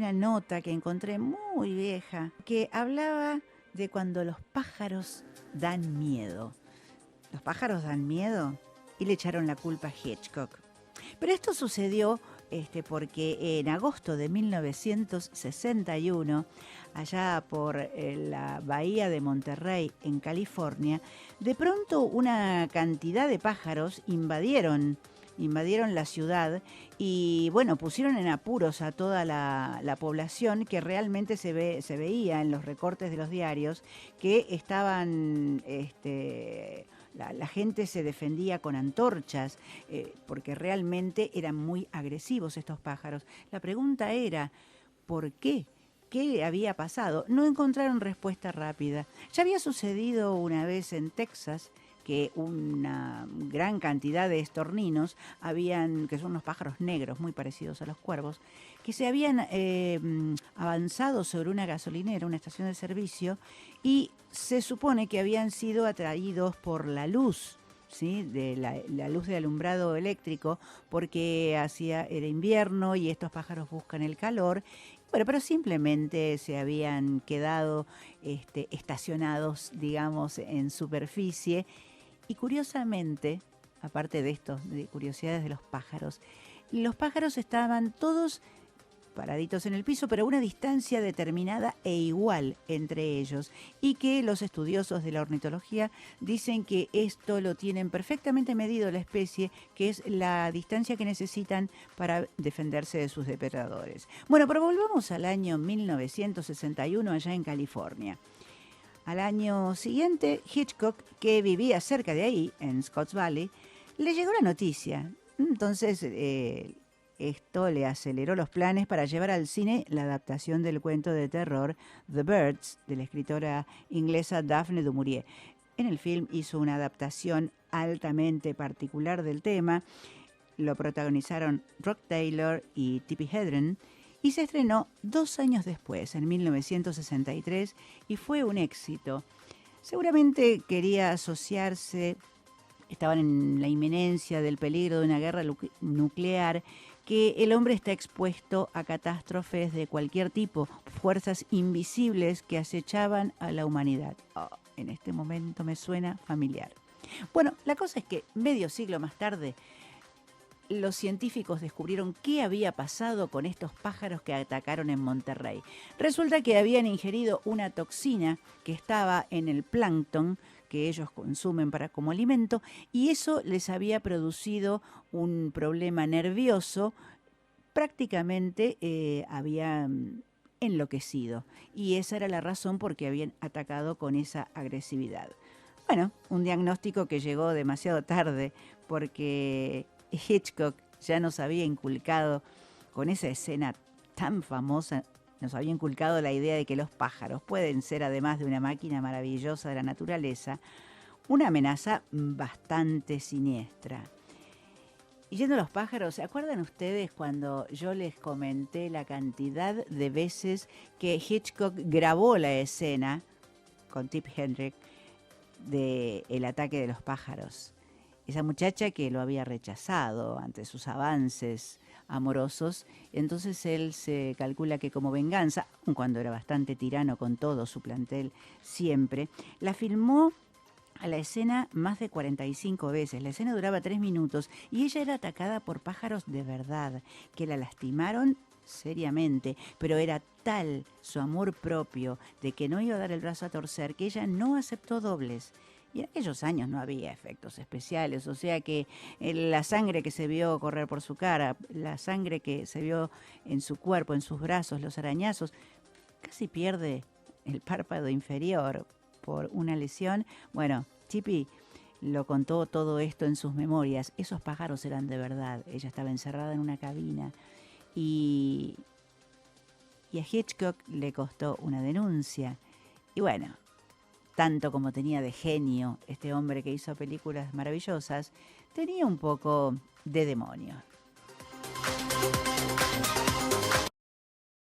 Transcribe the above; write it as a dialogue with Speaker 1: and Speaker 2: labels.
Speaker 1: una nota que encontré muy vieja que hablaba de cuando los pájaros dan miedo. ¿Los pájaros dan miedo? Y le echaron la culpa a Hitchcock. Pero esto sucedió porque en agosto de 1961, allá por la bahía de Monterrey, en California, de pronto una cantidad de pájaros invadieron la ciudad y, bueno, pusieron en apuros a toda la población, que realmente se veía en los recortes de los diarios que estaban... La gente se defendía con antorchas porque realmente eran muy agresivos estos pájaros. La pregunta era, ¿por qué? ¿Qué había pasado? No encontraron respuesta rápida. Ya había sucedido una vez en Texas que una gran cantidad de estorninos que son unos pájaros negros muy parecidos a los cuervos, que se habían avanzado sobre una gasolinera, una estación de servicio, y se supone que habían sido atraídos por la luz, ¿sí? De la luz de alumbrado eléctrico, porque era invierno y estos pájaros buscan el calor. Bueno, pero simplemente se habían quedado estacionados, digamos, en superficie. Y curiosamente, aparte de esto, de curiosidades de los pájaros estaban todos paraditos en el piso, pero a una distancia determinada e igual entre ellos, y que los estudiosos de la ornitología dicen que esto lo tienen perfectamente medido la especie, que es la distancia que necesitan para defenderse de sus depredadores. Bueno, pero volvamos al año 1961 allá en California. Al año siguiente, Hitchcock, que vivía cerca de ahí, en Scotts Valley, le llegó la noticia. Entonces, esto le aceleró los planes para llevar al cine la adaptación del cuento de terror The Birds, de la escritora inglesa Daphne du Maurier. En el film hizo una adaptación altamente particular del tema. Lo protagonizaron Rod Taylor y Tippi Hedren, y se estrenó 2 años después, en 1963, y fue un éxito. Seguramente quería asociarse, estaban en la inminencia del peligro de una guerra nuclear, que el hombre está expuesto a catástrofes de cualquier tipo, fuerzas invisibles que acechaban a la humanidad. Oh, en este momento me suena familiar. Bueno, la cosa es que medio siglo más tarde, los científicos descubrieron qué había pasado con estos pájaros que atacaron en Monterrey. Resulta que habían ingerido una toxina que estaba en el plancton que ellos consumen como alimento, y eso les había producido un problema nervioso. Prácticamente habían enloquecido, y esa era la razón por qué habían atacado con esa agresividad. Bueno, un diagnóstico que llegó demasiado tarde, porque Hitchcock ya nos había inculcado, con esa escena tan famosa, nos había inculcado la idea de que los pájaros pueden ser, además de una máquina maravillosa de la naturaleza, una amenaza bastante siniestra. Y yendo a los pájaros, ¿se acuerdan ustedes cuando yo les comenté la cantidad de veces que Hitchcock grabó la escena con Tippi Hedren del ataque de los pájaros? Esa muchacha que lo había rechazado ante sus avances amorosos, entonces él se calcula que como venganza, aun cuando era bastante tirano con todo su plantel siempre, la filmó a la escena más de 45 veces. La escena duraba 3 minutos y ella era atacada por pájaros de verdad, que la lastimaron seriamente, pero era tal su amor propio de que no iba a dar el brazo a torcer, que ella no aceptó dobles. Y en aquellos años no había efectos especiales, o sea que la sangre que se vio correr por su cara, la sangre que se vio en su cuerpo, en sus brazos, los arañazos, casi pierde el párpado inferior por una lesión. Bueno, Tippi lo contó todo esto en sus memorias. Esos pájaros eran de verdad. Ella estaba encerrada en una cabina y a Hitchcock le costó una denuncia. Y bueno, tanto como tenía de genio este hombre que hizo películas maravillosas, tenía un poco de demonio.